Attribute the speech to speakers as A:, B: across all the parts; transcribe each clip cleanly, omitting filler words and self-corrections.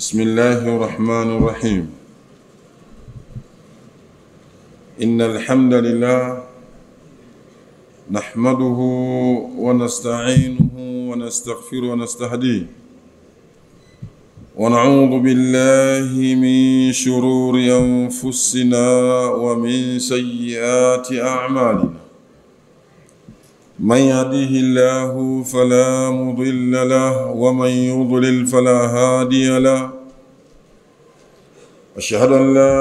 A: بسم الله الرحمن الرحيم. إن الحمد لله نحمده ونستعينه ونستغفره ونستهديه ونعوذ بالله من شرور أنفسنا ومن سيئات أعمالنا. من يهده الله فلا مضل له ومن يضلل فلا هادي له. أشهد أن لا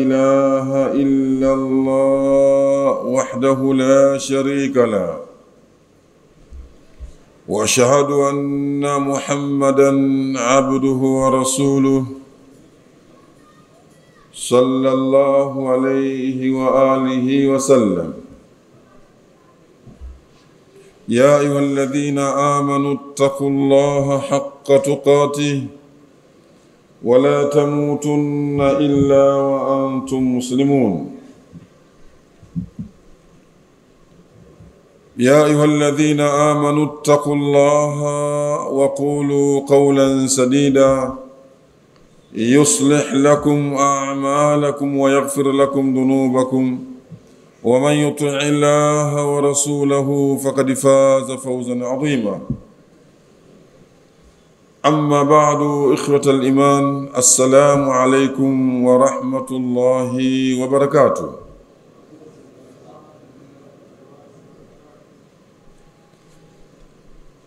A: إله إلا الله وحده لا شريك له، وأشهد أن محمدا عبده ورسوله صلى الله عليه وآله وسلم. يا أيها الذين آمنوا اتقوا الله حق تقاته ولا تموتن إلا وأنتم مسلمون. يا أيها الذين آمنوا اتقوا الله وقولوا قولا سديدا يصلح لكم أعمالكم ويغفر لكم ذنوبكم، ومن يطع الله ورسوله فقد فاز فوزا عظيما. أما بعد، إخوة الإيمان، السلام عليكم ورحمة الله وبركاته.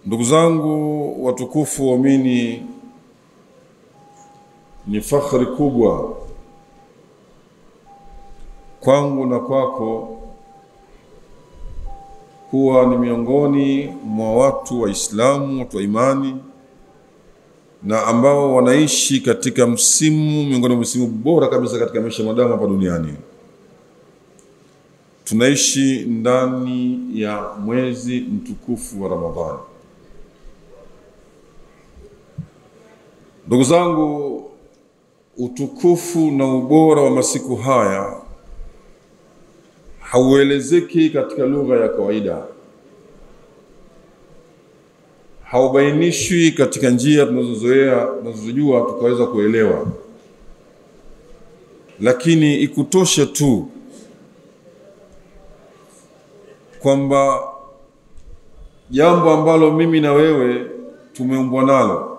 A: Ndugu zangu watukufu waamini, ni fakhari kubwa kwangu na kwako kuwa ni miongoni mwa watu wa Islamu, watu wa imani, na ambao wanaishi katika msimu miongoni mwa msimu bora kabisa katika maisha ya mwanadamu hapa duniani. Tunaishi ndani ya mwezi mtukufu wa Ramadhani. Ndugu zangu, utukufu na ubora wa masiku haya hauelezeki katika lugha ya kawaida, haubainishwi katika njia tunazojua tukaweza kuelewa, lakini ikutoshe tu kwamba jambo ambalo mimi na wewe tumeumbwa nalo,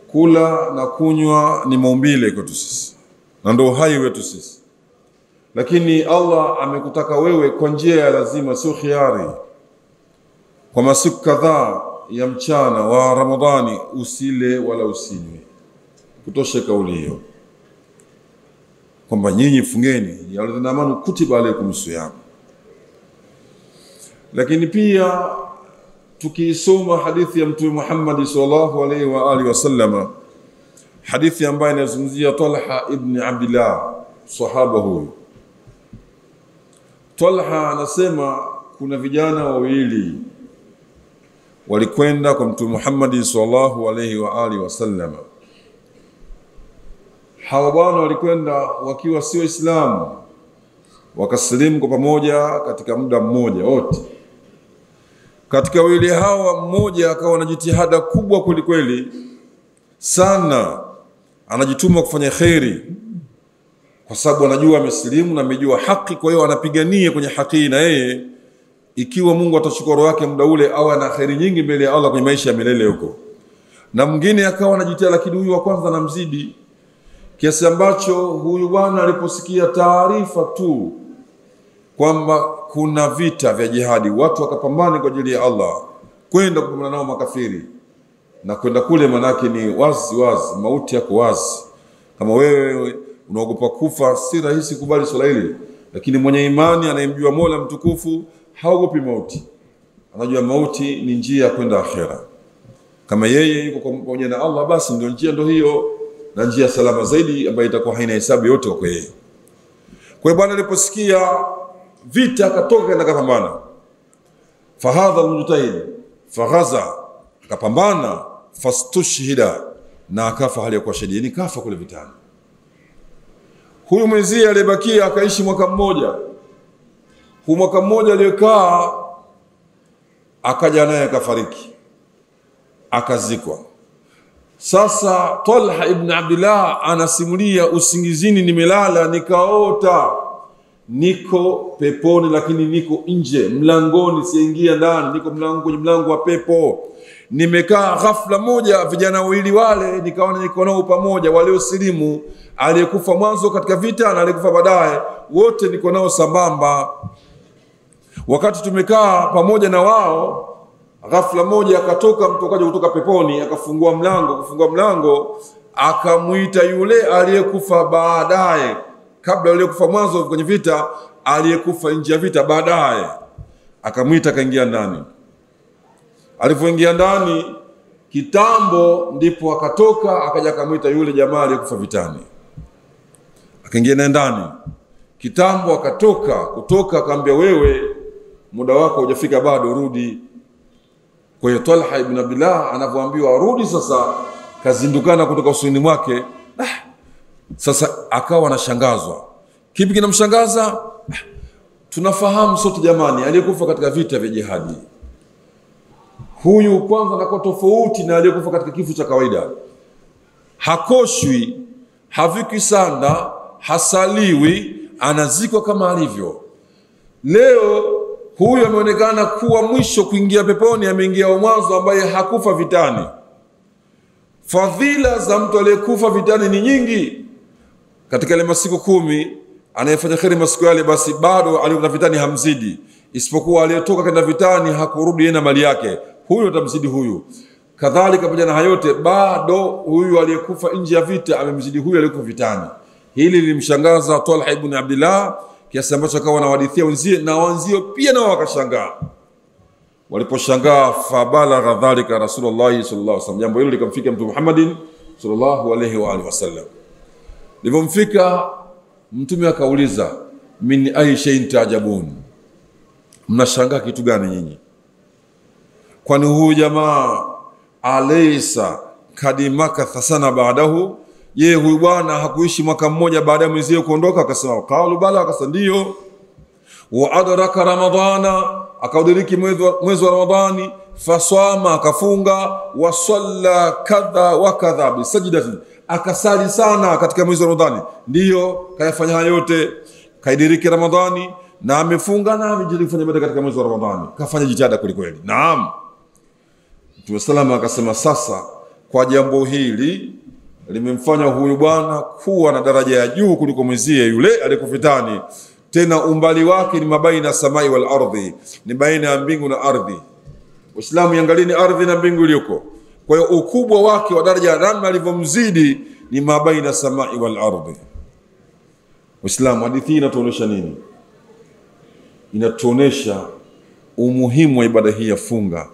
A: kula na kunywa, ni maumbile kwetu sisi na ndio uhai wetu sisi. Lakini Allah amekutaka wewe kwa njia ya lazima, sio khiari, kwa masiku kadhaa ya mchana wa Ramadhani usile wala usinywe. Kutosha kauli hiyo kwamba nyinyi fungeni, ya alladhina amanu kutiba alaykumus siyam. Lakini pia tukisoma hadithi ya Mtume Muhammad sallallahu alaihi wa alihi wasallama, hadithi ambayo inazungumzia Talha ibn Abdullah, sahaba huyu. Talha anasema kuna vijana wawili walikwenda kwa Mtume Muhammad sallallahu alaihi wa alihi wasallama. Hawa bwana walikwenda wakiwa si Waislamu, wakasilimu kwa pamoja katika muda mmoja wote. Katika wawili hawa, mmoja akawa na jitihada kubwa kweli sana, anajituma kufanya khairi kwa sababu anajua amesilimu na amejua haki. Kwa hiyo anapigania kwenye haki, na yeye ikiwa Mungu atachukua roho yake muda ule, au ana khairi nyingi mbele ya Allah kwenye maisha ya milele huko. Na mwingine akawa anajitihada, lakini huyu wa kwanza anamzidi, kiasi ambacho huyu bwana aliposikia taarifa tu kwamba kuna vita vya jihadi, watu wakapambana kwa ajili ya Allah, kwenda kupambana nao makafiri, na kwenda kule manake ni wazi mauti yako wazi. Kama wewe unaogopa kufa, si rahisi kubali swala hili, lakini mwenye imani anayemjua Mola mtukufu haogopi mauti. Anajua mauti ni njia ya kwenda akhera. Kama yeye yuko pamoja na Allah, basi ndio njia ndio hiyo, na njia salama zaidi ambayo itakuwa haina hesabu yote kwa yeye. Kwa hiyo bwana aliposikia vita akatoka na kapambana. Fahadha almujtahid faghaza, kapambana, fastushhida, na akafa hali ya kuwa shahidi, yani kafa kule vitani. Huyu mwenzie aliyebakia akaishi mwaka mmoja. Huyu mwaka mmoja aliyokaa akaja naye akafariki. akazikwa. Sasa Talha ibn Abdullah anasimulia, usingizini nimelala nikaota niko peponi, lakini niko nje mlangoni, siingia ndani, niko kwenye mlango wa pepo. Nimekaa, ghafla moja vijana wawili wale nikaona niko nao pamoja, wale usilimu, aliyekufa mwanzo katika vita na aliyekufa baadaye, wote niko nao sambamba. Wakati tumekaa pamoja na wao, ghafla moja akatoka mtu akaja kutoka peponi, akafungua mlango, akamuita yule aliyekufa baadaye, kabla yule kufa mwanzo kwenye vita, aliyekufa nje ya vita baadaye, akamuita, akaingia ndani. Alipoingia ndani kitambo, ndipo akatoka akaja akamuita yule jamaa aliyekufa vitani, akaingia ndani kitambo, kutoka akamwambia, wewe muda wako hujafika bado, rudi. Kwa hiyo Talha ibn Abdullah anapoambiwa arudi, sasa kazindukana kutoka usuni mwake. Sasa akawa anashangazwa. Kipi kinamshangaza? Tunafahamu sote jamani, aliyekufa katika vita vya jihadi, huyu kwanza anakuwa tofauti na aliyekufa katika kifo cha kawaida. Hakoshwi, haviki sanda, hasaliwi, anazikwa kama alivyo. Leo huyu ameonekana kuwa mwisho kuingia peponi, ameingia wa mwanzo ambaye hakufa vitani. Fadhila za mtu aliyekufa vitani ni nyingi. Katika ile masiku 10 anayefanya kheri masiku yale, basi bado aliyekufa vitani hamzidi, isipokuwa aliyetoka kwenda vitani hakurudi yeye na mali yake, huyo atamzidi huyu. Kadhalika pamoja na hayote, bado huyu aliyekufa nje ya vita amemzidi huyu aliyekufa vitani. Hili lilimshangaza Talha ibn Abdullah kiasi ambacho akawa anawadithia wenzie, na wenzio pia nao wakashangaa. Waliposhangaa, fabalagha dhalika Rasulullah sallallahu alaihi wasallam, jambo hilo likamfika Mtume Muhammadin sallallahu alaihi wa alihi wasallam. Lilipomfika Mtume akauliza, min ayi shay'in taajabun, mnashangaa kitu gani nyinyi? Kwani huyu jamaa alaysa kadimaka thasana baadahu, ye huyu bwana hakuishi mwaka mmoja baada ya mwenzie kuondoka? Akasema qalu bala, akasema ndio. Wa adraka ramadhana, akaudiriki mwezi wa Ramadhani, faswama, akafunga, wa salla kadha wa kadha bi sajdatin, akasali sana katika mwezi wa Ramadhani. Ndio, kayafanya hayo yote, kaidiriki Ramadhani na amefunga na amejitahidi kufanya ibada katika mwezi wa Ramadhani, kafanya jitihada kweli. Naam. Mtume salama akasema, sasa kwa jambo hili limemfanya huyu bwana kuwa na daraja ya juu kuliko mwenzie yule aliyekufitani, tena umbali wake ni mabaina samai wal ardhi, ni baina ya mbingu na ardhi. Waislamu, iangalieni ardhi na mbingu iliyoko. Kwa hiyo ukubwa wake wa daraja namna alivyomzidi ni mabaina samai wal ardhi. Waislamu, hadithi inatuonesha nini? Inatuonesha umuhimu wa ibada hii ya funga.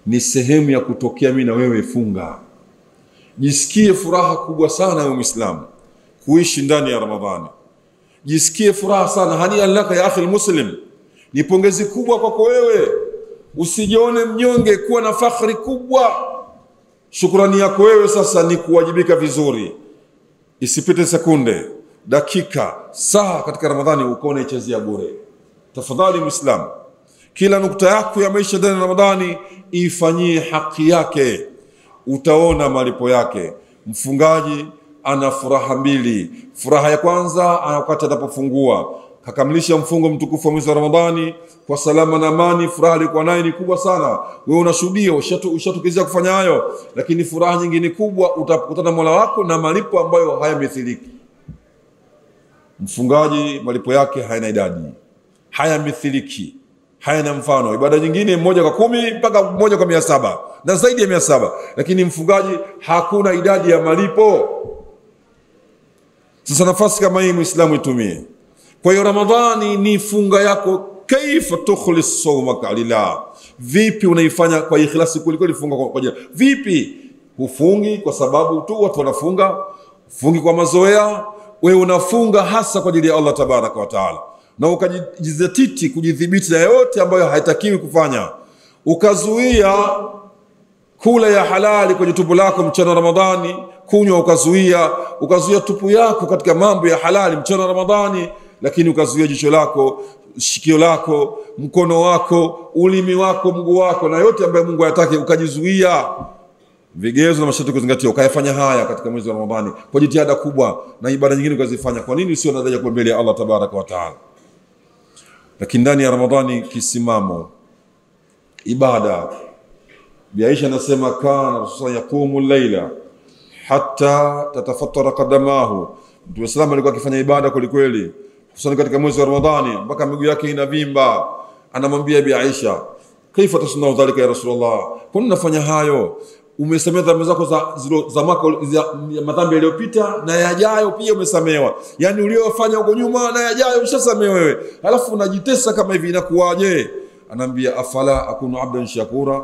A: Ni sehemu ya kutokea mimi na wewe funga. Jisikie furaha kubwa sana wewe Muislamu kuishi ndani ya Ramadhani. Jisikie furaha sana, hania laka ya akhi muslim. Ni pongezi kubwa kwako wewe. Usijione mnyonge, kuwa na fakhri kubwa. Shukrani yako wewe sasa ni kuwajibika vizuri. Isipite sekunde, dakika, saa katika Ramadhani ukaone chezea bure. Tafadhali Muislamu, kila nukta yako ya maisha ndani ya Ramadhani ifanyie haki yake, utaona malipo yake. Mfungaji ana furaha mbili. Furaha ya kwanza wakati atapofungua, kakamilisha mfungo mtukufu wa mwezi wa Ramadhani kwa salama na amani. Furaha alikuwa nayo ni kubwa sana, wewe unashuhudia, ushatukizia kufanya hayo. Lakini furaha nyingine kubwa, utakutana Mola wako na malipo ambayo hayamithiliki. Mfungaji malipo yake hayana idadi, hayamithiliki, hayana mfano. Ibada nyingine 1 kwa 10 mpaka 1 kwa 700 na zaidi ya 700, lakini mfungaji hakuna idadi ya malipo. Sasa nafasi kama hii Muislamu itumie. Kwa hiyo Ramadhani ni funga yako. Kaifa tukhlis sawmaka lillah, vipi unaifanya kwa ikhlasi kuliko funga kwa ajili? Vipi hufungi kwa sababu tu watu wanafunga? Fungi kwa mazoea? Wewe unafunga hasa kwa ajili ya Allah tabaraka wa taala, na ukajizatiti kujidhibiti na yote ambayo haitakiwi kufanya. Ukazuia kula ya halali kwenye tumbo lako mchana Ramadhani, kunywa ukazuia tupu yako katika mambo ya halali mchana Ramadhani, lakini ukazuia jicho lako, shikio lako, mkono wako, ulimi wako, mguu wako, na yote ambayo Mungu hayataki ukajizuia. vigezo na masharti kuzingatia, ukayafanya haya katika mwezi wa Ramadhani kwa jitihada kubwa, na ibada nyingine ukazifanya, kwa nini usio na daraja kwa mbele ya Allah tabaraka wa taala? Lakini ndani ya Ramadhani kisimamo, ibada. Bi Aisha anasema kana Rasulullah yaqumu al-laila hatta tatafattara qadamahu. Mtume sallallahu alikuwa akifanya ibada kweli kweli, hususan katika mwezi wa Ramadhani mpaka miguu yake inavimba. Anamwambia Bi Aisha, kaifa tasnau dhalika ya Rasulullah, kwa nini unafanya hayo? Umesamehewa dhambi zako za madhambi yaliyopita na yajayo pia umesamehewa, yani uliyofanya huko nyuma na yajayo ushasamehewa wewe, alafu unajitesa kama hivi, inakuwaje? Anaambia afala akunu abdan shakura.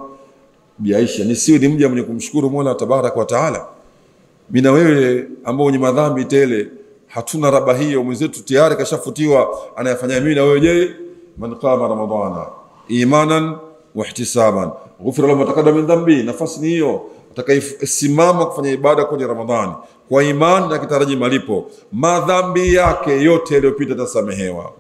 A: Bi Aisha, nisiwe ni mja mwenye kumshukuru Mola tabaraka wa taala? Mimi na wewe ambao ni madhambi tele hatuna raba hiyo, mwenzetu tayari kashafutiwa, anayafanya mimi na wewe. Je, man qama ramadhana imanan wa ihtisaban ghufira lahu ma taqaddama min dhanbi. Nafasi ni hiyo, atakayesimama kufanya ibada kwenye Ramadhani kwa imani na kitaraji malipo, madhambi yake yote yaliyopita tasamehewa.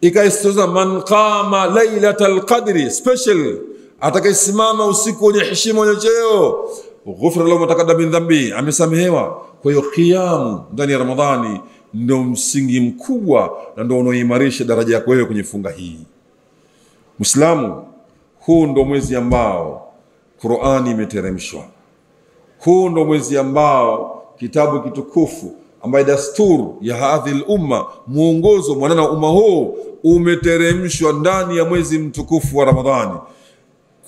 A: Ikaistoza man qama lailatal qadri special, atakayesimama usiku wenye heshima wenye cheo, ghufira lahu ma taqaddama min dhanbi, amesamehewa. Kwa hiyo kiamu ndani ya Ramadhani ndio msingi mkubwa na ndio unaoimarisha daraja yako wewe kwenye funga hii. Muislamu, huu ndo mwezi ambao Qur'ani imeteremshwa. Huu ndo mwezi ambao kitabu kitukufu ambaye dasturi ya hadhi umma, muongozo mwanana wa umma huu umeteremshwa ndani ya mwezi mtukufu wa Ramadhani.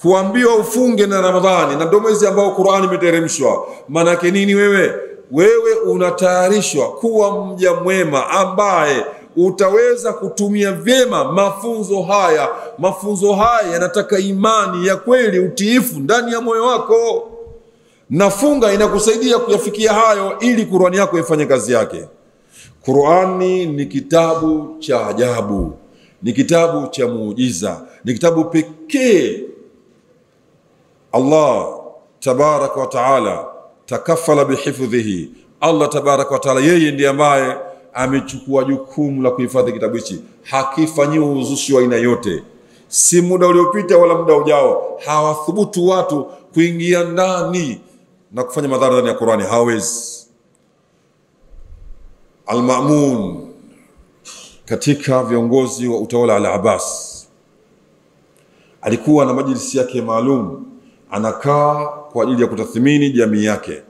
A: Kuambiwa ufunge na Ramadhani na ndo mwezi ambao Qur'ani imeteremshwa, maana yake nini? Wewe unatayarishwa kuwa mja mwema ambaye utaweza kutumia vyema mafunzo haya. Mafunzo haya yanataka imani ya kweli, utiifu ndani ya moyo wako, na funga inakusaidia kuyafikia hayo ili Qur'ani yako ifanye kazi yake. Qur'ani ni kitabu cha ajabu, ni kitabu cha muujiza, ni kitabu pekee Allah tabaraka wa taala takafala bihifdhihi. Allah tabaraka wa taala yeye ndiye ambaye amechukua jukumu la kuhifadhi kitabu hichi. Hakifanyiwa uzushi wa aina yote, si muda uliopita wala muda ujao. Hawathubutu watu kuingia ndani na kufanya madhara ndani ya Qur'ani, hawezi. Al-Ma'mun katika viongozi wa utawala al-Abbas alikuwa na majlisi yake maalum, anakaa kwa ajili ya kutathmini jamii yake.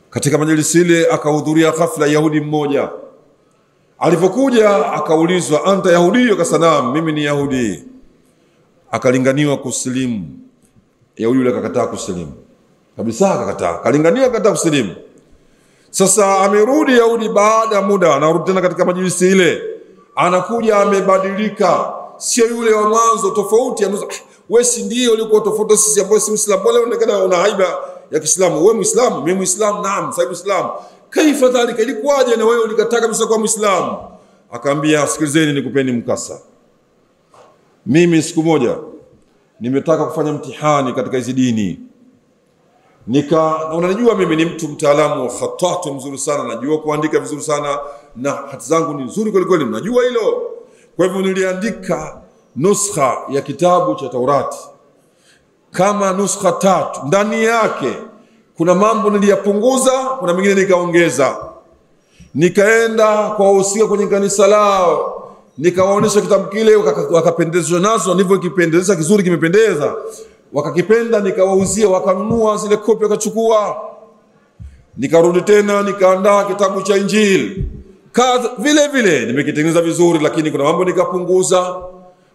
A: Katika majlisi ile akahudhuria ghafla Yahudi mmoja. Alipokuja akaulizwa, anta Yahudi? Akasanam, mimi ni Yahudi. Akalinganiwa kusilimu. Yahudi yule akakataa kusilimu kabisa, akakataa, kalinganiwa akakataa kusilimu. Sasa amerudi Yahudi baada ya muda, anarudi tena katika majlisi ile, anakuja amebadilika, sio yule wa mwanzo, tofauti. Wewe si ndio ulikuwa tofauti sisi ambao si Muislamu, wala unaonekana una haiba ya Kiislamu. Wewe Muislamu, mimi Muislamu, naam, sasa Muislamu. Kaifa dhalika, ilikuwaje na wewe ulikataka kabisa kuwa Muislamu? Akaambia, sikilizeni nikupeni mkasa. Mimi siku moja nimetaka kufanya mtihani katika hizi dini. Unanijua mimi ni mtu mtaalamu wa khatatu mzuri sana, najua kuandika vizuri sana na hati zangu ni nzuri kweli kweli, najua hilo. Kwa hivyo niliandika nuskha ya kitabu cha Taurati kama nuskha 3. Ndani yake kuna mambo niliyapunguza, kuna mengine nikaongeza. Nikaenda kwa wahusika kwenye kanisa lao, nikawaonesha kitabu kile, wakapendezwa nazo, ndivyo kipendeza kizuri, kimependeza, wakakipenda, nikawauzia, wakanunua zile kopi, wakachukua. Nikarudi tena nikaandaa kitabu cha Injili vile vile, nimekitengeneza vizuri, lakini kuna mambo nikapunguza,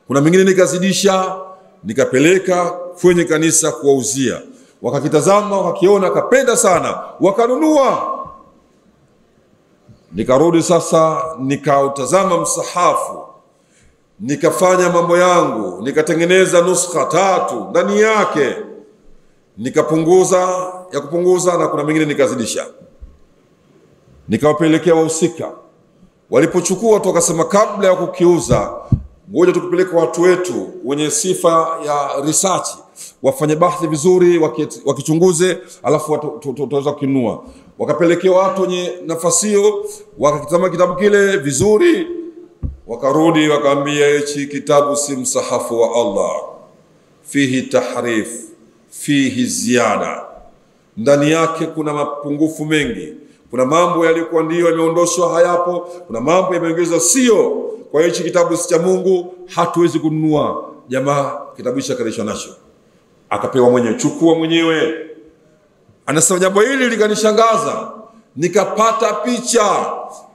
A: kuna mengine nikazidisha, nikapeleka kwenye kanisa kuwauzia. Wakakitazama, wakakiona, kapenda sana, wakanunua. Nikarudi sasa, nikautazama msahafu, nikafanya mambo yangu, nikatengeneza nuskha 3 ndani yake, nikapunguza na kuna mengine nikazidisha. Nikawapelekea wahusika. Walipochukua tu wakasema, kabla ya kukiuza, ngoja tukipeleka watu wetu wenye sifa ya research, wafanye bahthi vizuri, wakichunguze, alafu tutaweza kununua. Wakapelekea watu wenye nafasi hiyo, wakakitazama kitabu kile vizuri, wakarudi wakaambia, hichi kitabu si msahafu wa Allah, fihi tahrif, fihi ziyada, ndani yake kuna mapungufu mengi. Kuna mambo yalikuwa ndio yameondoshwa hayapo, kuna mambo yameongezwa sio. Kwa hiyo hichi kitabu si cha Mungu, hatuwezi kununua. Jamaa kitabu hicho kalishwa nacho, akapewa mwenyewe, chukua mwenyewe. Anasema jambo hili likanishangaza, nikapata picha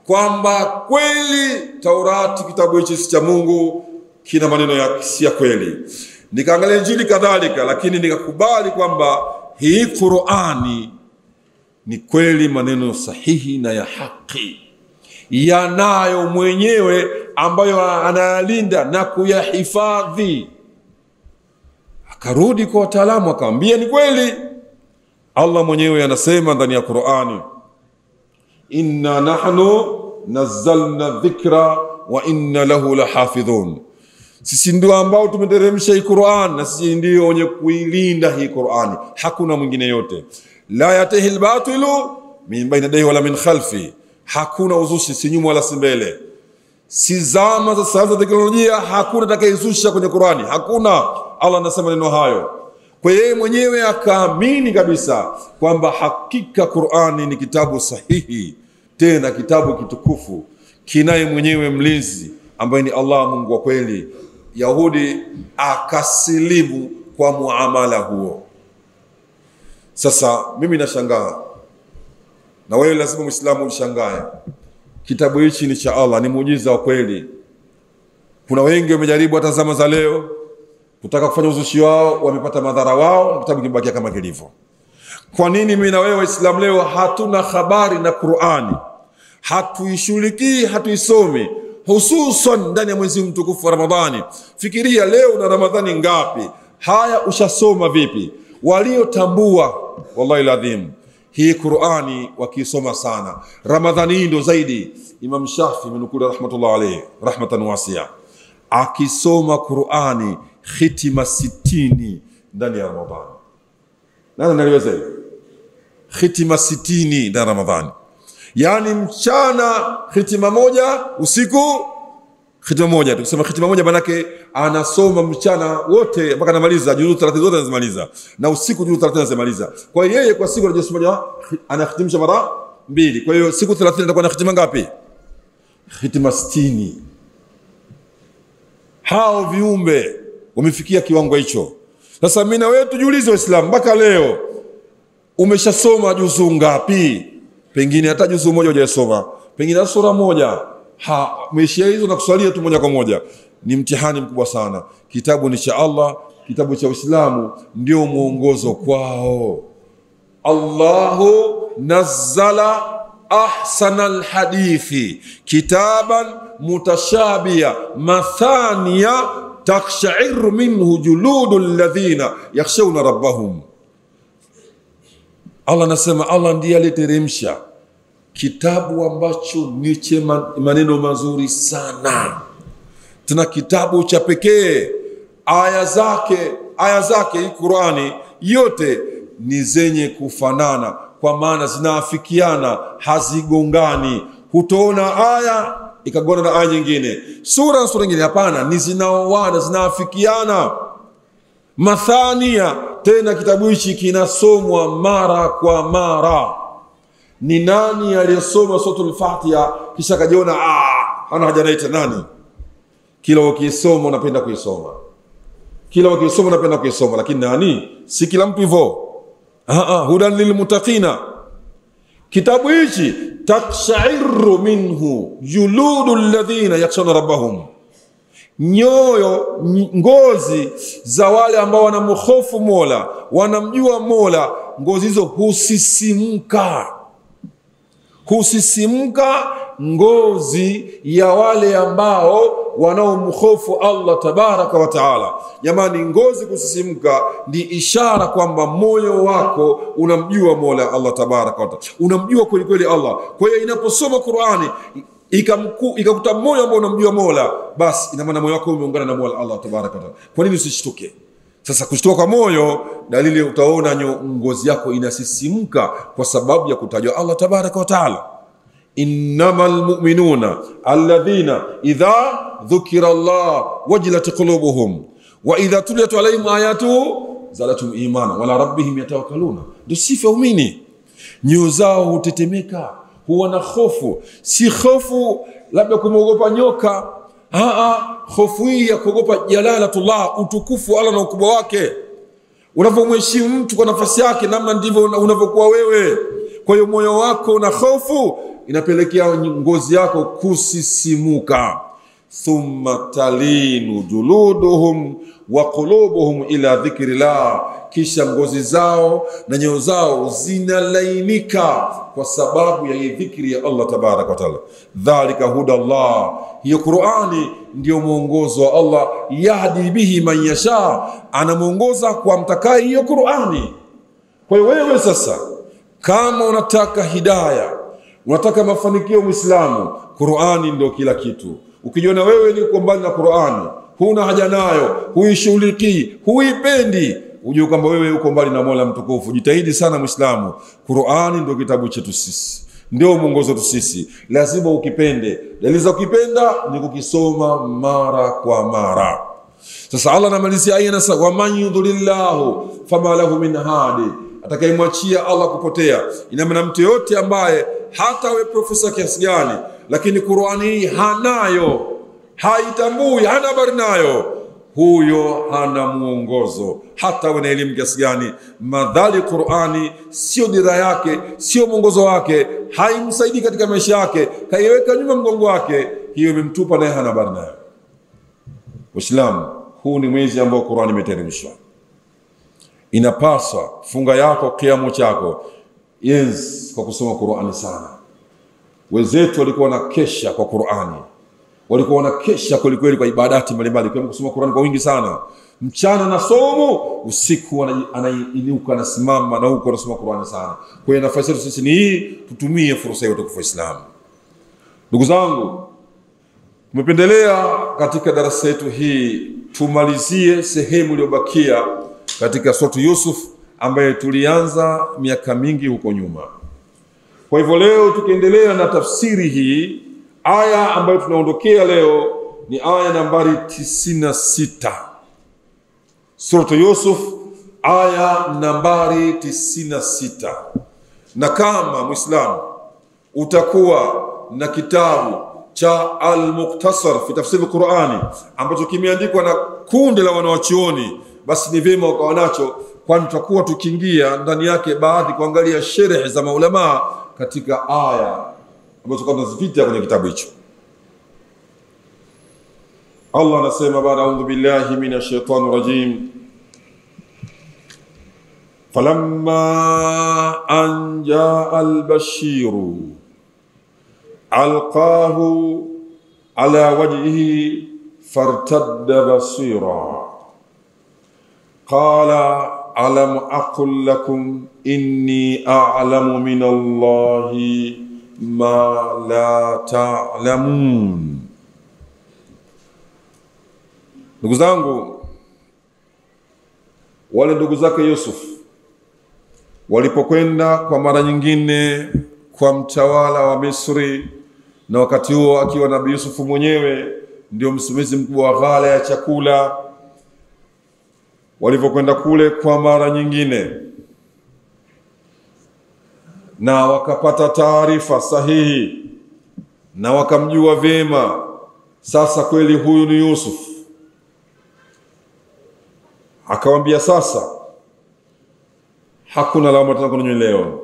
A: kwamba kweli Taurati kitabu hichi si cha Mungu, kina maneno ya si ya kweli. Nikaangalia Injili kadhalika, lakini nikakubali kwamba hii Qur'ani ni kweli maneno sahihi na ya haki, yanayo mwenyewe ambayo analinda na kuyahifadhi. Akarudi kwa wataalamu akamwambia ni kweli. Allah mwenyewe anasema ndani ya Qur'ani, inna nahnu nazzalna dhikra wa inna lahu lahafidhun. Sisi ndio ambao tumeteremsha hii Qur'an na sisi ndio wenye kuilinda hii Qur'ani, hakuna mwingine yote. La yatihi albatilu min baina yadayhi wala min khalfi, hakuna uzushi si nyuma wala si mbele. Si zama za sasa teknolojia, hakuna atakayezusha kwenye Qur'ani, hakuna. Allah anasema neno hayo. Kwa yeye mwenyewe akaamini kabisa kwamba hakika Qur'ani ni kitabu sahihi, tena kitabu kitukufu, kinaye mwenyewe mlinzi ambaye ni Allah, Mungu wa kweli. Yahudi akasilimu kwa muamala huo. Sasa mimi nashangaa, na wewe lazima Muislamu ushangae. Kitabu hichi ni cha Allah, ni muujiza wa kweli. Kuna wengi wamejaribu hata zama za leo kutaka kufanya uzushi wao, wamepata madhara wao, kitabu kibakia kama kilivyo. Kwa nini mimi na wewe Waislamu leo hatuna habari na Qur'ani? Hatuishughulikii, hatuisomi, hususan ndani ya mwezi mtukufu wa Ramadhani. Fikiria leo na Ramadhani ngapi? Haya ushasoma vipi? Waliotambua wallahi ladhim hii Qur'ani wakisoma sana. Ramadhani hii ndo zaidi. Imam Shafi menukula rahmatullah alayhi rahmatan wasi'a, akisoma Qur'ani khitima 60 ndani ya Ramadhani. Nani analiweza hiyo? Khitima 60 ndani ya Ramadhani. Yani mchana khitima moja, usiku khitima moja. Tukisema khitima moja manake anasoma mchana wote mpaka anamaliza juzuu 30 zote anazimaliza, na usiku juzuu 30 anazimaliza. Kwa hiyo yeye kwa siku anajua moja anahitimisha mara 2. Kwa hiyo siku 30 atakuwa na khitima ngapi? Khitima 60. Hao viumbe wamefikia kiwango hicho. Sasa mimi na wewe tujiulize Waislamu, mpaka leo umeshasoma juzuu ngapi? Pengine hata juzuu moja hujasoma, pengine sura moja. Umeishia hizo na kuswalia tu moja kwa moja. Ni mtihani mkubwa sana. Kitabu ni cha Allah, kitabu cha Uislamu ndio muongozo kwao. Allahu nazzala ahsanal hadithi kitaban mutashabiya mathaniya takshairu minhu juludul ladhina yakhshawna rabbahum. Allah nasema, Allah ndiye aliteremsha kitabu ambacho ni maneno mazuri sana, tena kitabu cha pekee. Aya zake hii Qur'ani yote ni zenye kufanana, kwa maana zinaafikiana, hazigongani. Hutoona aya ikagongana na aya nyingine, sura nyingine, hapana, ni zinaoana, zinaafikiana. Mathania, tena kitabu hichi kinasomwa mara kwa mara. Ni nani aliyesoma suratul Fatiha kisha kajiona hana haja naita? Nani? Kila ukisoma unapenda kuisoma, kila ukisoma unapenda kuisoma, lakini nani? Si kila mtu hivyo. Hudan lilmuttaqina. Kitabu hichi takshairu minhu juludul ladhina yakhshawna rabbahum, nyoyo, ngozi za wale ambao wanamhofu Mola, wanamjua Mola, ngozi hizo husisimka. Husisimka ngozi ya wale ambao wanaomhofu Allah tabaraka wa taala. Jamani, ngozi kusisimka ni ishara kwamba moyo wako unamjua Mola Allah tabaraka wa taala, unamjua kweli kweli Allah. Kwa hiyo inaposoma Qur'ani ikakuta moyo ambao unamjua Mola, basi ina maana moyo wako umeungana na Mola Allah tabaraka wa taala. Kwa nini usishtuke? Sasa kushtuka kwa moyo, dalili utaona ngozi yako inasisimka kwa sababu ya kutajwa Allah tabaraka wa taala. Innamal mu'minuna alladhina idha dhukira Allah wajilat qulubuhum wa idha tuliyat alayhim ayatuhu zadatum imana wala rabbihim yatawakkaluna. Ndio sifa waumini, nyoyo zao hutetemeka, huwa na hofu. Si hofu labda kumogopa nyoka, hofu hii ya kuogopa jalalatullah, utukufu Allah na ukubwa wake. Unapomheshimu mtu kwa nafasi yake, namna ndivyo unavyokuwa wewe. Kwa hiyo moyo wako na hofu inapelekea ngozi yako kusisimuka. Thumma talinu juluduhum wa qulubuhum ila dhikrillah, kisha ngozi zao na nyoyo zao zinalainika kwa sababu ya dhikri ya Allah tabaraka wa taala. Dhalika huda Allah, hiyo Qur'ani ndio mwongozo wa Allah. Yahdi bihi man yasha, anamuongoza kwa mtakaye hiyo Qur'ani. Kwa hiyo wewe sasa, kama unataka hidayah, unataka mafanikio Muislamu, Qur'ani ndio kila kitu. Ukijiona wewe ni uko mbali na Qur'ani, huna haja nayo, huishughuliki, huipendi, ujue kwamba wewe uko mbali na Mola mtukufu. Jitahidi sana Muislamu, Qur'ani ndio kitabu chetu sisi, ndio mwongozo wetu sisi, lazima ukipende. Dalili za ukipenda ni kukisoma mara kwa mara. Sasa Allah anamalizia aya na wa man yudlillahu fama lahu min hadi, atakayemwachia Allah kupotea. Ina maana mtu yote ambaye hata we profesa kiasi gani, lakini Qur'ani hii hanayo, haitambui, hana habari nayo, huyo hana muongozo. Hata we na elimu kiasi gani, madhali Qur'ani sio dira yake, sio mwongozo wake, haimsaidii katika maisha yake, kaiweka nyuma mgongo wake, hiyo imemtupa naye hana habari nayo. Waislamu, huu ni mwezi ambao Qur'ani imeteremshwa. Inapaswa funga yako, kiamu chako, kwa kusoma Qur'ani sana. Wenzetu walikuwa na kesha kwa Qur'ani, walikuwa na kesha kweli kwa ibadati mbalimbali, kwa kusoma Qur'ani kwa wingi sana. Mchana na somo, usiku anainuka na simama na huko anasoma Qur'ani sana. Kwa hiyo nafasi yetu sisi ni hii, tutumie fursa hiyo kwa Uislamu. Ndugu zangu, tumependelea katika darasa yetu hii tumalizie sehemu iliyobakia katika Suratu Yusuf ambaye tulianza miaka mingi huko nyuma. Kwa hivyo leo tukiendelea na tafsiri hii, aya ambayo tunaondokea leo ni aya nambari 96. Suratu Yusuf aya nambari 96. Na kama Muislamu utakuwa na kitabu cha Al-Muqtasar fi tafsir al-Qur'ani ambacho kimeandikwa na kundi la wanawachuoni, basi ni vyema ukawa nacho, kwani tutakuwa tukiingia ndani yake baadhi kuangalia sherhe za maulama katika aya ambazo tunazipita kwenye kitabu hicho. Allah anasema baada, a'udhu billahi minash shaitani rajim, falamma an jaa al-bashiru alqahu ala wajhihi fartadda basira qala alam aqul lakum inni a'lamu min Allahi ma la ta'lamun. Ndugu zangu, wale ndugu zake Yusuf walipokwenda kwa mara nyingine kwa mtawala wa Misri, na wakati huo akiwa Nabii Yusuf mwenyewe ndio msimamizi mkubwa wa ghala ya chakula, walipokwenda kule kwa mara nyingine na wakapata taarifa sahihi na wakamjua vyema, sasa kweli huyu ni Yusuf, akawambia sasa hakuna lawama tena kwenye leo,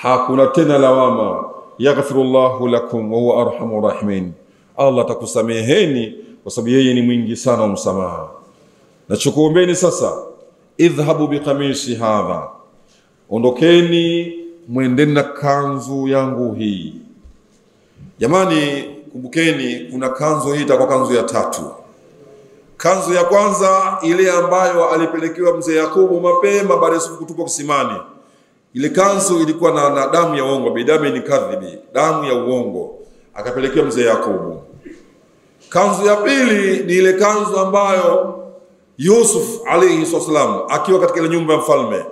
A: hakuna tena lawama. Yaghfirullahu lakum wa huwa arhamur rahimin, Allah atakusameheni kwa sababu yeye ni mwingi sana wa msamaha. Na chukuombeni sasa, idhhabu biqamisi hadha, ondokeni mwendeni na kanzu yangu hii. Jamani, kumbukeni kuna kanzu hii itakuwa kanzu ya 3. Kanzu ya kwanza ile ambayo alipelekewa mzee Yakubu mapema baada ya Yusuf kutupwa kisimani. Ile kanzu ilikuwa na damu ya uongo, bidami ni kadhibi, damu ya uongo, akapelekewa mzee Yakubu. Kanzu ya pili ni ile kanzu ambayo Yusuf alayhi salam akiwa katika ile nyumba ya mfalme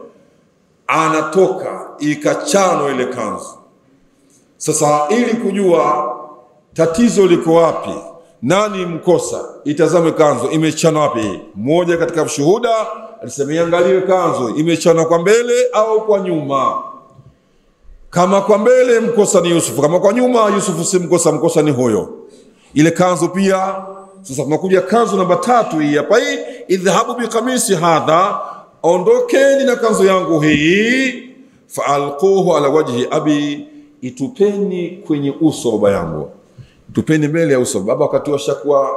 A: anatoka, ikachano ile kanzu. Sasa ili kujua tatizo liko wapi, nani mkosa, itazame kanzu imechana wapi. Mmoja katika shuhuda alisema iangaliwe kanzu imechana kwa mbele au kwa nyuma. Kama kwa mbele mkosa ni Yusufu, kama kwa nyuma Yusufu si mkosa, mkosa ni huyo. Ile kanzu pia. Sasa tunakuja kanzu namba 3 hii hapa, hii idhhabu bi kamisi hadha, ondokeni na kanzu yangu hii, faalquhu ala wajhi abi, itupeni kwenye uso baba yangu, tupeni mbele ya uso baba. Wakati washakuwa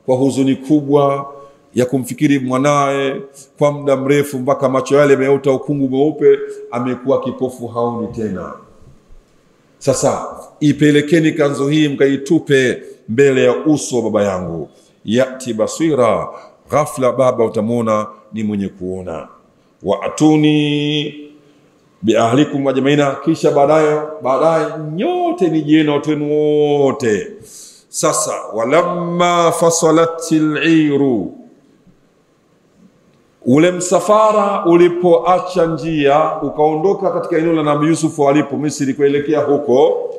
A: kwa huzuni kubwa ya kumfikiri mwanae kwa muda mrefu, mpaka macho yale yameota ukungu mweupe, amekuwa kipofu, haoni tena. Sasa ipelekeni kanzu hii mkaitupe mbele ya uso wa baba yangu. Yati basira, ghafla baba utamwona ni mwenye kuona. Wa atuni bi ahlikum ajmaina, kisha baadaye nyote nijieni watu wenu wote. Sasa walamma fasalatil iru, ule msafara ulipoacha njia ukaondoka katika eneo la Nabii Yusuf walipo Misri kuelekea huko,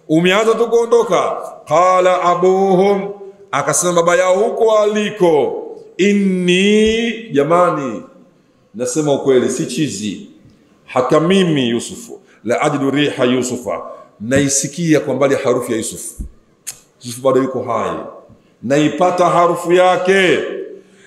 A: umeanza tu kuondoka. Qala abuhum, akasema baba yao huko aliko, inni, jamani nasema ukweli si chizi, haka mimi Yusufu la ajidu riha Yusufa, naisikia kwa mbali harufu ya Yusufu. Yusufu bado yuko hai, naipata harufu yake.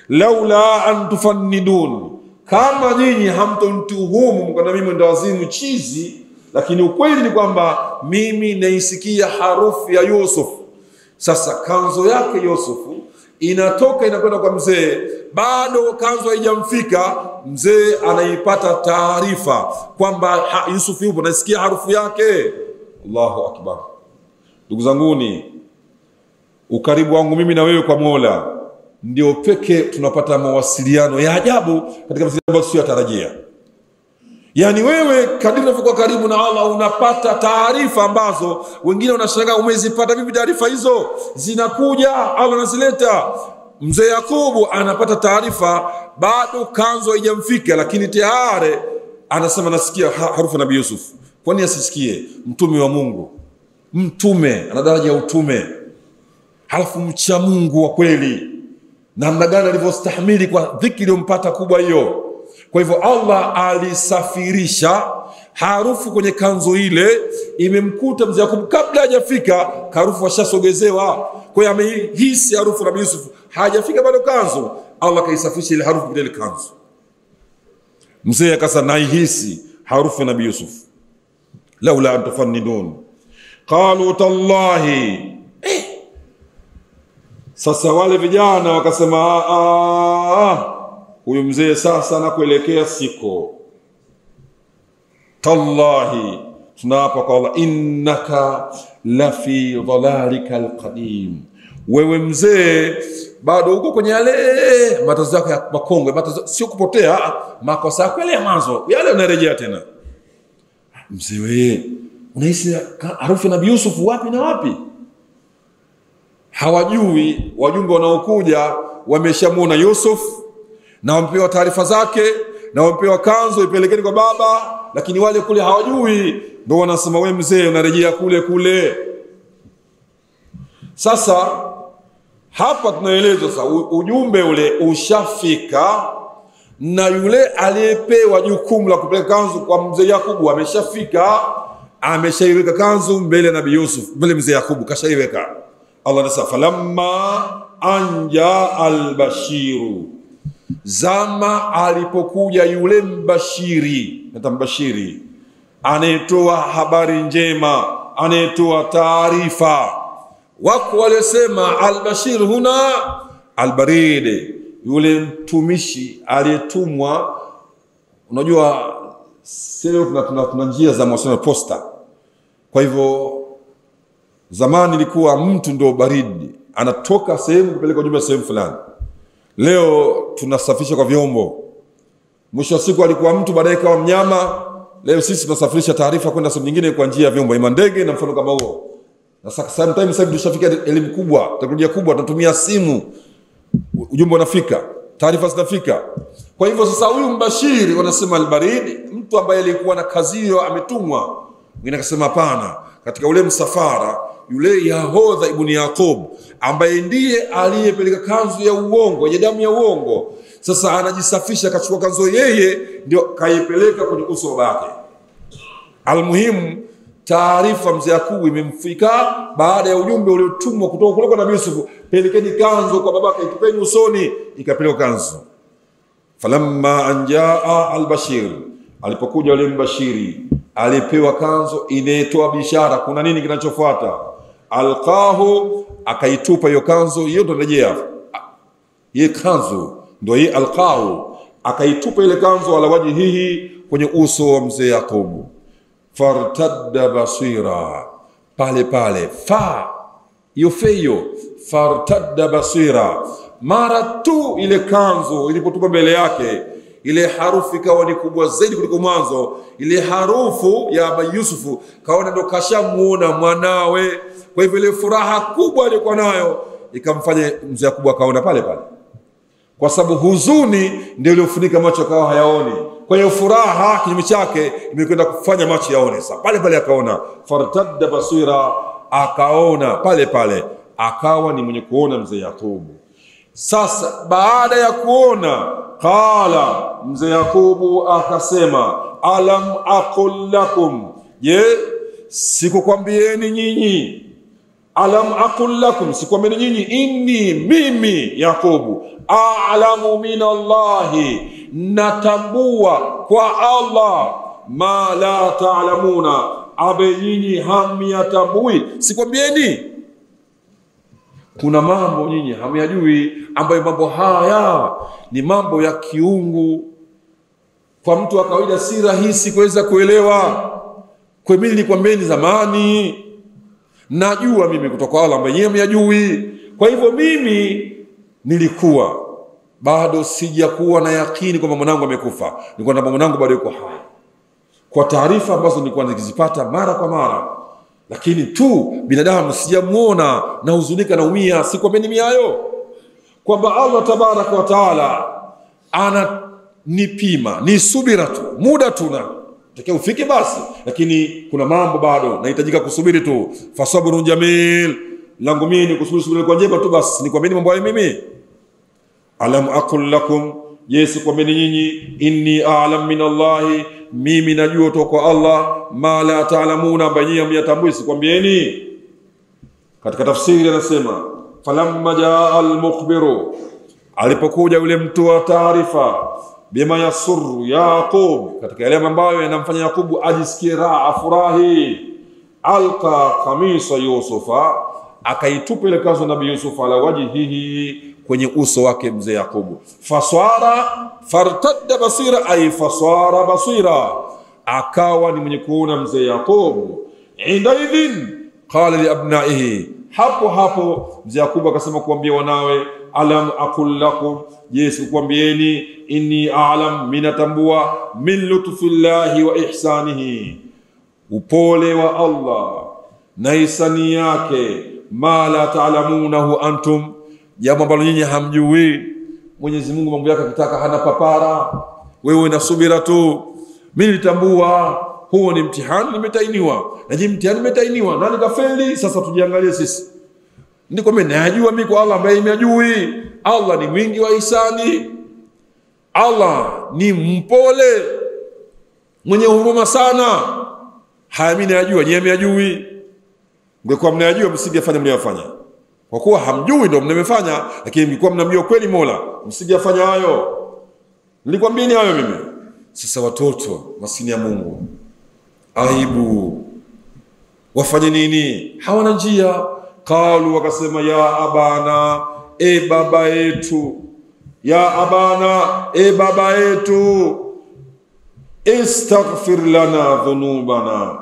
A: Laula an tufannidun, kama nyinyi hamtontuhumu mkana mimi ndo wazimu chizi, lakini ukweli ni kwamba mimi naisikia harufu ya Yusuf. Sasa kanzo yake Yusufu inatoka inakwenda kwa mzee, bado kanzo haijamfika, mzee anaipata taarifa kwamba Yusuf yupo, nasikia harufu yake. Allahu akbar. Ndugu zanguni, ukaribu wangu mimi na wewe kwa Mola ndio pekee tunapata mawasiliano ya ajabu katika mawasiliano ambayo tusiyotarajia. Yani wewe kadri unavyokuwa karibu na Allah unapata taarifa ambazo wengine wanashangaa umezipata vipi taarifa hizo, zinakuja Allah anazileta. Mzee Yakubu anapata taarifa bado kanzo haijamfika, lakini tayari anasema nasikia harufu ya Nabii Yusuf. Kwani asisikie? Mtume wa Mungu, mtume ana daraja ya utume, halafu mcha Mungu wa kweli, namna gani alivyostahimili kwa dhiki iliyompata kubwa hiyo. Kwa hivyo Allah alisafirisha harufu kwenye kanzo ile, imemkuta mzee Yakubu kabla hajafika, harufu washasogezewa. Kwa hiyo amehisi harufu Nabii Yusuf, hajafika bado kanzo, Allah kaisafisha ile harufu ile kanzo. Mzee akasema naihisi harufu ya Nabii Yusuf. Laula an tufannidun qalu tallahi. Sasa wale vijana wakasema huyu mzee sasa na kuelekea siko. Tallahi, tunaapa kwa Allah, innaka lafi dhalalika alqadim, wewe mzee bado uko kwenye yale matatizo yako ya makongwe. Matatizo sio kupotea, makosa yako yale ya mwanzo yale unarejea tena. Mzee wewe unahisi harufu ya Nabii Yusuf wapi na wapi? Hawajui wajumbe wanaokuja wameshamuona Yusuf na wamepewa taarifa zake na wamepewa kanzo ipelekeni kwa baba, lakini wale kule hawajui, ndio wanasema wewe mzee unarejea kule kule. Sasa hapa tunaelezwa sasa ujumbe ule ushafika, na yule aliyepewa jukumu la kupeleka kanzu kwa mzee Yakubu ameshafika, ameshaiweka kanzu mbele ya Nabii Yusuf, mbele mzee Yakubu kashaiweka. Allah anasema falamma anja albashiru, zama alipokuja yule mbashiri, mbashiri anayetoa habari njema, anayetoa taarifa. Wako walisema albashir huna albaride, yule mtumishi aliyetumwa. Unajua sio tuna njia za mawasiliano posta. Kwa hivyo zamani ilikuwa mtu ndio baridi, anatoka sehemu kupeleka ujumbe sehemu fulani. Leo tunasafisha kwa vyombo. Mwisho wa siku alikuwa mtu, baadaye kawa mnyama. Leo sisi tunasafirisha taarifa kwenda sehemu nyingine kwa njia ya vyombo, ima ndege na mfano kama huo. Na sometimes sasa tushafika elimu kubwa, teknolojia kubwa, tunatumia simu, ujumbe unafika, taarifa zinafika. Kwa hivyo sasa huyu mbashiri wanasema albaridi, mtu ambaye alikuwa na kazi hiyo ametumwa. Mwingine akasema hapana, katika ule msafara yule Yahodha ibn Yaqub ambaye ndiye aliyepeleka kanzu ya uongo, ya damu ya uongo, Sasa anajisafisha, akachukua kanzo yeye ndio kaipeleka kwenye uso wake. Almuhimu, taarifa mzee Yakubu imemfika baada ya ujumbe uliotumwa kutoka kule kwa Nabii Yusuf, pelekeni kanzo kwa babake, ikipeni usoni, ikapelekwa kanzo. Falamma anjaa albashir, alipokuja yule mbashiri alipewa kanzo inatoa bishara kuna nini kinachofuata. Alqahu, akaitupa hiyo kanzo, hiyo ndo rejea hii kanzo ndio hii alqahu, akaitupa ile kanzo ala wajhihi, kwenye uso wa mzee Yakubu. Fartadda basira, pale pale fa hiyo feyo, fartadda basira, mara tu ile kanzo ilipotupa mbele yake, ile harufu ikawa ni kubwa zaidi kuliko mwanzo. Ile harufu ya Aba Yusufu kaona ndo kashamuona mwanawe, kwa hivyo ile furaha kubwa alikuwa nayo ikamfanya mzee Yakubu akaona pale pale, kwa sababu huzuni ndio iliyofunika macho akawa hayaoni. Kwa hiyo furaha kinyume chake imekwenda kufanya macho yaone. Sasa pale pale akaona, fartadda basira, akaona pale pale, akawa ni mwenye kuona mzee Yakubu. Sasa baada ya kuona, qala, mzee Yakubu akasema, alam aqul lakum, je, sikukwambieni nyinyi? Alam aqul lakum, sikwambieni nyinyi, inni, mimi Yakubu, a'lamu min Allahi, natambua kwa Allah, ma la ta'lamuna, abe nyinyi hamyatambui. Sikwambieni kuna mambo nyinyi hamyajui, ambayo mambo haya ni mambo ya kiungu, kwa mtu wa kawaida si rahisi kuweza kuelewa. Kwa mimi nilikwambieni zamani, najua mimi kutoka Allah ambaye nyinyi hamyajui. Kwa hivyo mimi nilikuwa bado sijakuwa na yakini kwamba mwanangu amekufa, nilikuwa na mwanangu bado yuko hai, kwa taarifa ambazo nilikuwa nikizipata mara kwa mara, lakini tu binadamu sijamuona, na huzunika na umia. Sikwambieni mimi hayo kwamba Allah tabaraka wa taala ananipima, ni subira tu, muda tu na takia ufike basi, lakini kuna mambo bado nahitajika kusubiri tu. Fasabrun jamil, langu mimi ni kusubiri kwa njema tu basi. Nikwambieni mambo hayo mimi? Alam aqul lakum, Yesu kwambieni nyinyi, inni a'lam min Allahi, mimi najua kutoka kwa Allah, ma la ta'lamuna, ambaye nyinyi hamyatambui. Sikwambieni? Katika tafsiri anasema, falamma jaa al-mukhbiru, alipokuja yule mtu wa taarifa, bima yasurru Yaqub, katika yale ambayo yanamfanya Yakubu ajisikie raha, afurahi, alqa kamisa Yusufa, akaitupa ile kanzu Nabii Yusuf ala wajhihi, kwenye uso wake mzee Yakubu. Faswara, fartadda basira, ay faswara basira, akawa ni mwenye kuona mzee Yakubu. Indaidhin qala li abnaihi, hapo hapo mzee Yakubu akasema kuambia wanawe, alam aqul lakum, Yesu kuambieni, inni a'lam, minatambua, min lutfillahi wa ihsanihi, upole wa Allah na ihsani yake, ma la ta'lamunahu antum, jambo ambalo nyinyi hamjui. Mwenyezi Mungu mambo yake akitaka hana papara, wewe na subira tu. Mimi nitambua huo ni mtihani, nimetainiwa, na je mtihani nimetainiwa, nani kafeli? Sasa tujiangalie sisi. Ndiko mimi najua mimi kwa Allah ambaye nimejui. Allah ni mwingi wa ihsani, Allah ni mpole, mwenye huruma sana. Haya mimi najua, nyinyi mnajui. Mngekuwa mnajua msingefanya mliyofanya. Kwa kuwa hamjui ndio mmefanya, lakini mlikuwa mnamjua kweli Mola, msingefanya hayo. Nilikwambieni hayo mimi. Sasa watoto maskini ya Mungu, aibu, wafanye nini? Hawana njia. Kalu, wakasema, ya abana, e baba yetu, ya abana, e baba yetu, istaghfir lana dhunubana,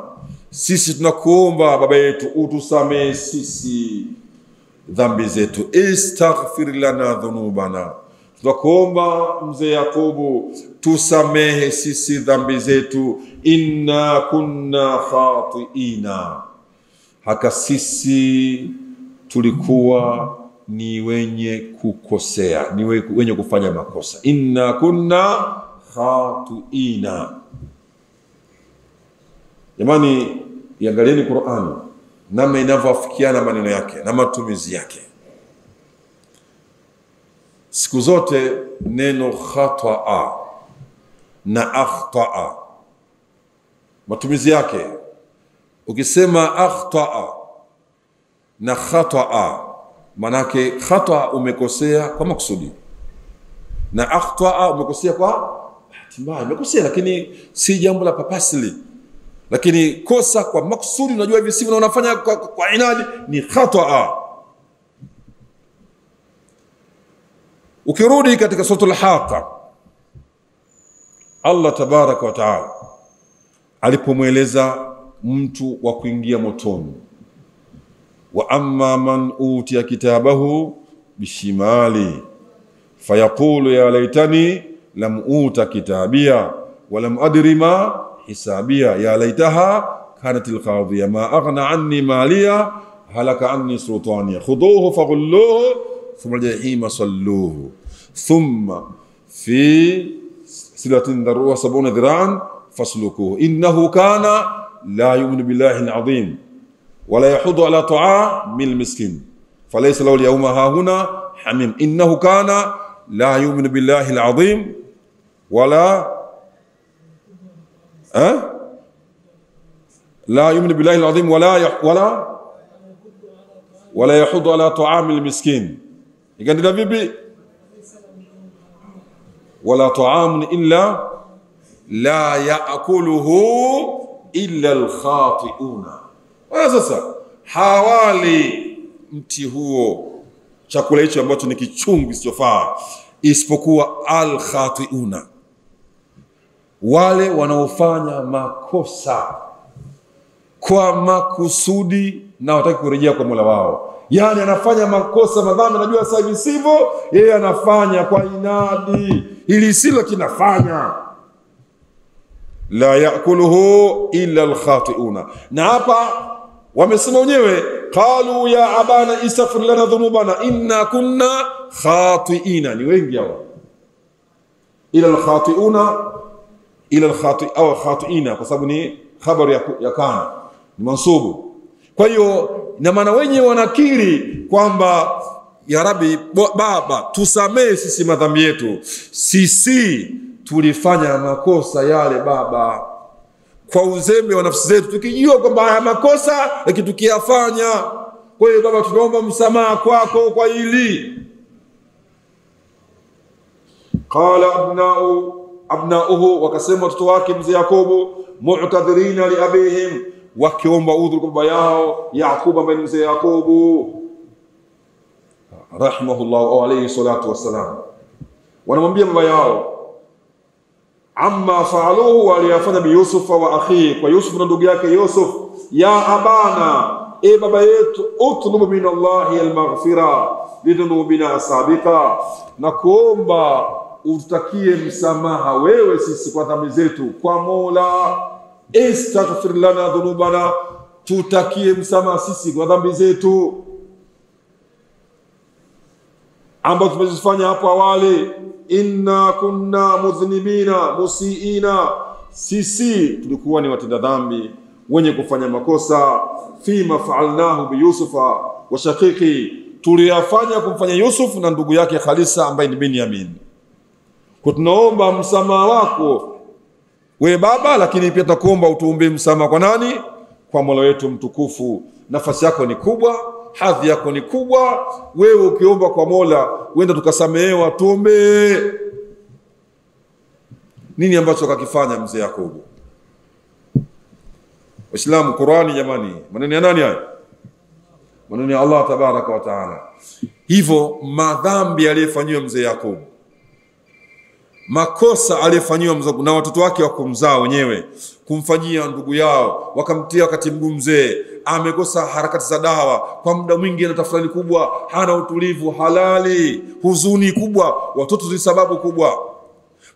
A: sisi tunakuomba baba yetu utusamehe sisi dhambi zetu. Istaghfir lana dhunubana, tunakuomba mzee Yakubu tusamehe sisi dhambi zetu. Inna kunna khatiina, haka sisi tulikuwa ni wenye kukosea, ni wenye kufanya makosa. Inna kunna khatiina. Jamani, iangalieni Qur'an namna inavyoafikiana maneno yake na matumizi yake. Siku zote neno khata'a na akhta'a, matumizi yake. Ukisema akhta'a na khata'a, manake khata'a umekosea kwa makusudi, na akhta'a umekosea kwa bahati mbaya. Umekosea lakini si jambo la papasili, lakini kosa kwa makusudi, unajua hivi sivyo na unafanya kwa inadi, ni khata'a. Ukirudi katika suratul Haqa, Allah tabaraka wa taala alipomweleza mtu wa kuingia motoni, wa amma man utiya kitabahu bishimali fayaqulu ya laitani lam uta kitabia wa lam adri ma hisabia ya laitaha kanatil qadhiya ma aghna anni maliya halaka anni sultaniya khuduhu faghulluhu thumma al-jahima salluhu thumma fi silatin darwa 70 dhira'an faslukuhu innahu kana la yu'minu billahi al-'azim wa la yahudu ala ta'amil miskin falaysa lahu al-yawma hahuna hamim innahu kana la yu'minu billahi al-'azim wala la yu'minu billahi al-'azim wala yahudu ala ta'amil miskin. Ikaendelea vipi? Wala ta'amun illa la ya'kuluhu illa al-khati'una. Sasa hawali mti huo, chakula hicho ambacho ni kichungu kisichofaa, isipokuwa al-khati'una, wale wanaofanya makosa kwa makusudi na wataki kurejea kwa Mola wao. Yani anafanya makosa, madhambi, anajua sasa hivi sivyo, yeye anafanya kwa inadi, ili silo kinafanya. La yakuluhu illa al-khati'una. Na hapa wamesema wenyewe, qalu ya abana istaghfir lana dhunubana inna kunna khati'ina. Ni wengi hao. Ila al-khati'una, ila al-khati'u khati'ina, kwa sababu ni khabar ya kana, ni mansubu. Kwa hiyo na maana wenyewe wanakiri kwamba ya Rabbi, Baba tusamee sisi madhambi yetu, sisi tulifanya makosa yale Baba kwa uzembe wa nafsi zetu, tukijua kwamba haya makosa lakini tukiyafanya. Kwa hiyo Baba, tunaomba msamaha kwako kwa hili. Qala abnauhu, wakasema watoto wake mzee Yakobo, mu'tadhirina li abihim, wakiomba udhuru kwa baba yao Yakub ambaye ni mzee Yakobo rahimahullah wa alayhi salatu wassalam. Wanamwambia baba yao, amma fa'aluhu, waliyafanya bi Yusuf wa akhi, kwa Yusuf na ndugu yake Yusuf, ya abana, e baba yetu, utlubu min Allahi al-maghfira lidhunubina sabiqa, na kuomba utakie msamaha wewe sisi kwa dhambi zetu kwa Mola. Istaghfir lana dhunubana, tutakie msamaha sisi kwa dhambi zetu ambazo tumezifanya hapo awali. Inna kunna mudhnibina musiina, sisi tulikuwa ni watenda dhambi wenye kufanya makosa. Fima fa'alnahu bi Yusufa wa shaqiqi, tuliyafanya kumfanya Yusuf na ndugu yake Khalisa ambaye ni Benyamin. Kwa tunaomba msamaha wako we Baba, lakini pia tunakuomba utuombe msamaha kwa nani? Kwa Mola wetu mtukufu. Nafasi yako ni kubwa, hadhi yako ni kubwa. Wewe ukiomba kwa Mola, wenda tukasamehewa, tuombe. Nini ambacho kakifanya mzee Yakobo? Waislamu, Qur'ani jamani, maneno ya nani haya? Maneno ya Allah tabaraka wa taala. Hivyo madhambi aliyefanywa mzee Yakobo, makosa aliyefanywa na watoto wake wa kumzaa wenyewe, kumfanyia ndugu yao, wakamtia wakati mgumu mzee, amekosa harakati za dawa kwa muda mwingi, na tafrani kubwa, hana utulivu halali, huzuni kubwa, watoto ni sababu kubwa.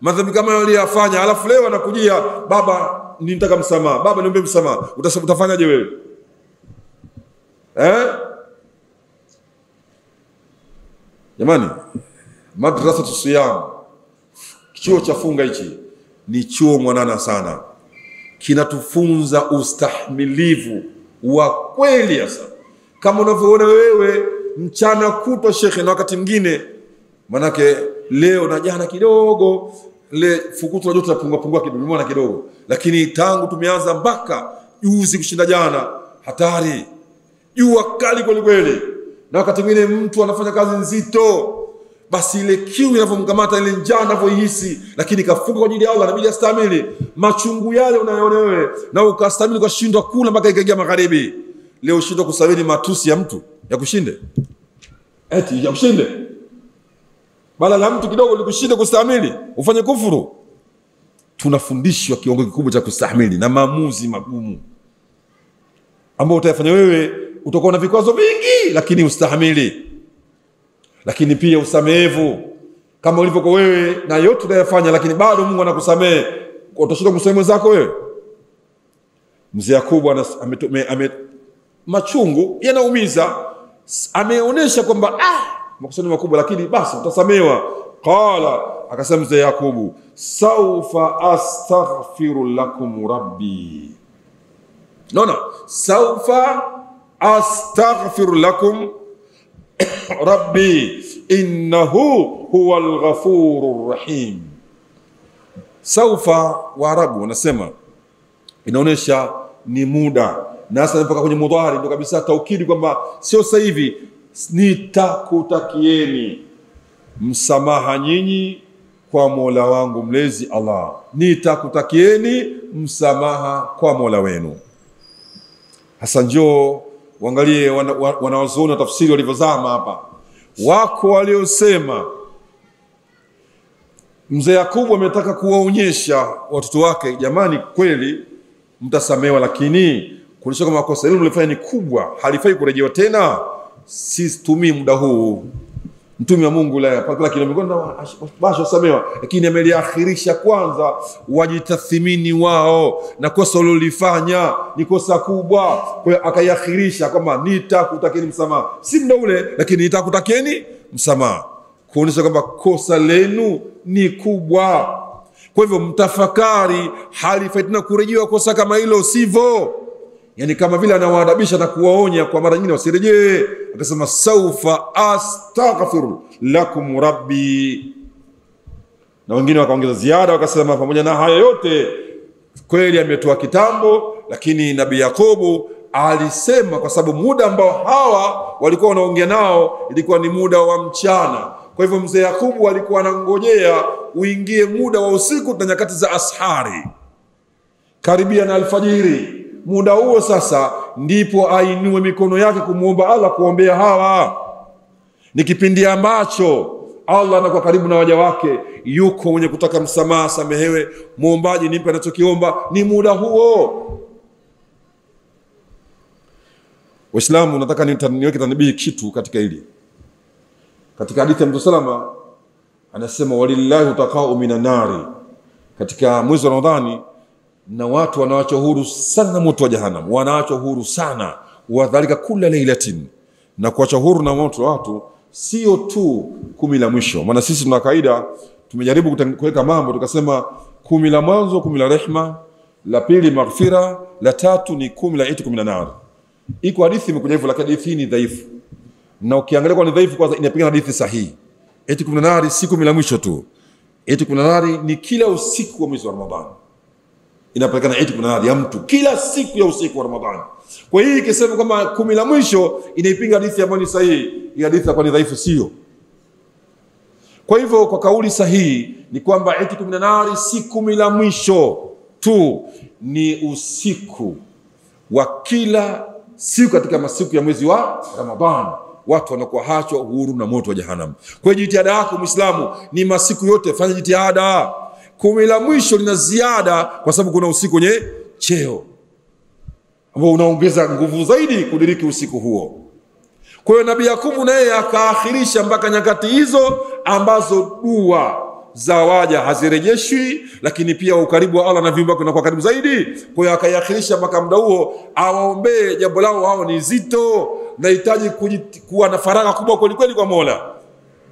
A: Madhambi kama aliyofanya, alafu leo anakujia, baba nitaka msamaha, baba niombe msamaha. Utafanyaje wewe? Jamani, madrasa tusiyam, chuo cha funga hichi ni chuo mwanana sana, kinatufunza ustahimilivu wa kweli. Hasa kama unavyoona wewe mchana kutwa shekhe, na wakati mwingine manake leo na jana kidogo le fukutu la joto lapungua kidogo, nimeona kidogo, lakini tangu tumeanza mpaka juzi kushinda jana, hatari. Jua kali kweli kweli, na wakati mwingine mtu anafanya kazi nzito, basi ile kiu inavyomkamata, ile njaa anavyoihisi, lakini kafunga kwa ajili ya Allah, inabidi astahimili machungu yale unayoona wewe, na ukastahimili kwa shindwa kula mpaka ikaingia magharibi. Leo shindwa kusawili matusi ya mtu ya kushinde, eti ya kushinde, bala la mtu kidogo likushinde kustahimili ufanye kufuru. Tunafundishwa kiwango kikubwa cha kustahimili na maamuzi magumu ambao utayafanya wewe. Utakuwa na vikwazo vingi, lakini ustahimili, lakini pia usamehevu kama ulivyokuwa wewe, na yote unayofanya lakini bado Mungu anakusamehe. Utashinda kumsamehe mwenzako wewe? Mzee Yakubu machungu yanaumiza, ameonyesha kwamba makosa ni makubwa, lakini basi utasamehewa. Qala, akasema mzee Yakubu, saufa astaghfiru lakum rabbi. Naona saufa astaghfiru lakum rabbi innahu huwal ghafurur rahim. Saufa Waarabu wanasema inaonesha ni muda, na sasa mpaka kwenye mudhari ndio kabisa taukidi kwamba sio sasa hivi. Nitakutakieni msamaha nyinyi kwa Mola wangu mlezi Allah, nitakutakieni msamaha kwa Mola wenu. Hasa njoo uangalie wanawazuoni wa tafsiri walivyozama hapa. Wako waliosema mzee Yakubu ametaka kuwaonyesha watoto wake, jamani, kweli mtasamewa, lakini kuonyesha kama makosa hilo mlifanya ni kubwa, halifai kurejewa tena. Situmii muda huu. Mtume wa Mungu la kila kilomekwenda basho samewa, lakini ameliakhirisha kwanza wajitathimini wao na kosa walilofanya ni kosa kubwa. Kwa hiyo akaiakhirisha kwamba nitakutakieni msamaha, si muda ule, lakini nitakutakieni msamaha, kuonyesha kwamba kosa lenu ni kubwa. Kwa hivyo mtafakari, halifai tena kurejewa kosa kama hilo, sivyo? Yani kama vile anawaadabisha na kuwaonya kwa mara nyingine wasirejee. Akasema saufa astaghfiru lakum rabbi, na wengine wakaongeza ziada wakasema pamoja na haya yote kweli ametoa kitambo, lakini Nabii Yakubu alisema kwa sababu muda ambao hawa walikuwa wanaongea nao ilikuwa ni muda wa mchana. Kwa hivyo mzee Yakubu alikuwa anangojea uingie muda wa usiku na nyakati za ashari karibia na alfajiri. Muda huo sasa ndipo ainue mikono yake kumuomba Allah, kuombea hawa. Ni kipindi ambacho Allah anakuwa karibu na waja wake, yuko mwenye kutaka msamaha, samehewe, muombaji nimpe anachokiomba, ni muda huo. Waislamu, nataka niweke tanabii kitu katika hili. Katika hadithi ya Mtume Salama anasema walillahi utaqa'u minan nari, katika mwezi wa Ramadhani na watu wanaachwa huru sana moto wa jahannam, wanaachwa huru sana, wadhalika kula lailatin, na kuachwa huru na moto watu sio tu 10 la mwisho. Maana sisi tuna kaida, tumejaribu kuweka mambo tukasema 10 la mwanzo 10 la rehma, la pili maghfira, la tatu ni 10 la itikum minan nar. Iko hadithi imekuja hivyo, lakini hadithi ni dhaifu, na ukiangalia kwa ni dhaifu kwanza inapingana hadithi sahihi. Itikum minan nar si 10 la mwisho tu, itikum minan nar ni kila usiku wa mwezi wa Ramadhani. Inapatikana itikum minan nar ya mtu kila siku ya usiku wa Ramadhani. Kwa hiyo ikisema kama 10 la mwisho inaipinga hadithi ambayo ni sahihi, hii hadithi kwa ni dhaifu, sio. Kwa hivyo kwa kauli sahihi ni kwamba itikum minan nar si 10 la mwisho tu, ni usiku wa kila siku katika masiku ya mwezi wa Ramadhani. Watu wanakuwa hachwa huru na moto wa jahannam. Kwa hiyo jitihada yako Muislamu ni masiku yote, fanya jitihada. 10 la mwisho lina ziada kwa sababu kuna usiku wenye cheo ambao unaongeza nguvu zaidi kudiriki usiku huo. Kwa hiyo Nabii Yakubu naye akaakhirisha mpaka nyakati hizo ambazo dua za waja hazirejeshwi, lakini pia ukaribu wa Allah na viumbe wake unakuwa karibu zaidi. Kwa hiyo akaakhirisha mpaka muda huo awaombee jambo lao hao ni zito, nahitaji kuwa na faragha kubwa kweli kweli kwa Mola.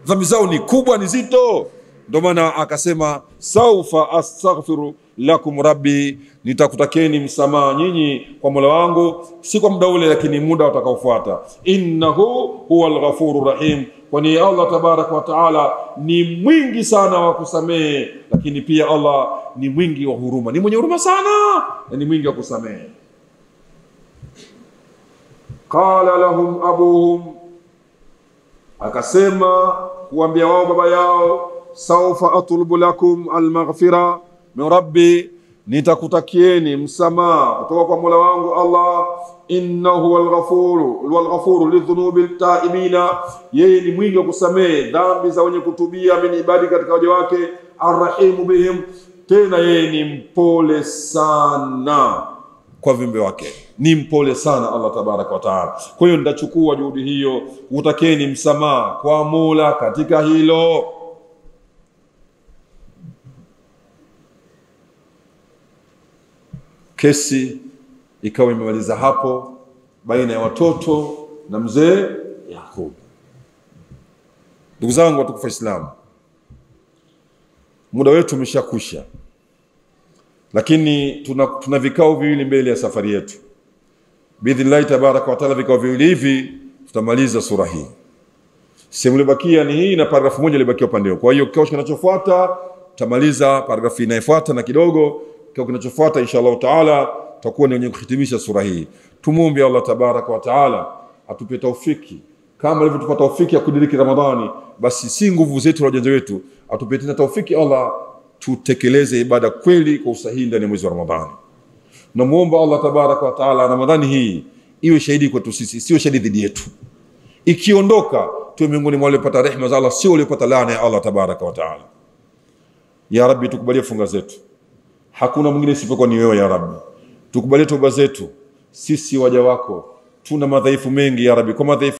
A: Dhambi zao ni kubwa, ni zito. Ndio maana akasema saufa astaghfiru lakum rabbi, nitakutakeni msamaha nyinyi kwa Mola wangu, si kwa muda ule lakini muda utakaofuata. Innahu huwal ghafurur rahim, kwani Allah tabaraka wa taala ni mwingi sana wa kusamehe, lakini pia Allah ni mwingi wa huruma, ni mwenye huruma sana na ni mwingi wa kusamehe. Qala lahum abuhum, akasema kuambia wao baba yao, saufa atlubu lakum almaghfira min rabbi, nitakutakieni msamaha kutoka kwa Mola wangu Allah. Innahu walghafuru lidhunubi taibina, yeye ni mwingi wa kusamehe dhambi za wenye kutubia, min ibadi, katika waja wake, arrahimu bihim, tena yeye ni mpole sana kwa viumbe wake, ni mpole sana Allah tabaraka wa taala. Kwa hiyo nitachukua juhudi hiyo kutakeni msamaha kwa Mola katika hilo. Kesi ikawa imemaliza hapo baina ya watoto na mzee Yakub. Ndugu zangu watukufu Islam, muda wetu umeshakwisha, lakini tuna vikao viwili mbele ya safari yetu. Biidhnillah tabaraka wa taala, vikao viwili hivi tutamaliza sura hii. Sehemu iliyobakia ni hii na paragrafu moja iliyobakia upande huo. Kwa hiyo kikao kinachofuata tutamaliza paragrafu inayofuata na kidogo kikao kinachofuata inshallah taala tutakuwa ni wenye kuhitimisha sura hii. Tumuombe Allah tabaraka wa taala atupe taufiki kama alivyotupa taufiki ya kudiriki Ramadhani, basi si nguvu zetu na ujanja wetu, atupe tena taufiki Allah tutekeleze ibada kweli kwa usahihi ndani ya mwezi wa Ramadhani. Namuomba Allah tabaraka wa taala Ramadhani hii iwe shahidi kwetu sisi, sio shahidi dhidi yetu. Ikiondoka tuwe miongoni mwa waliopata rehema za Allah, sio waliopata laana ya Allah tabaraka wa taala. Ya Rabbi, tukubalie funga zetu, hakuna mwingine isipokuwa ni wewe ya Rabbi. Tukubalie toba zetu, sisi waja wako tuna madhaifu mengi ya Rabbi, kwa madhaifu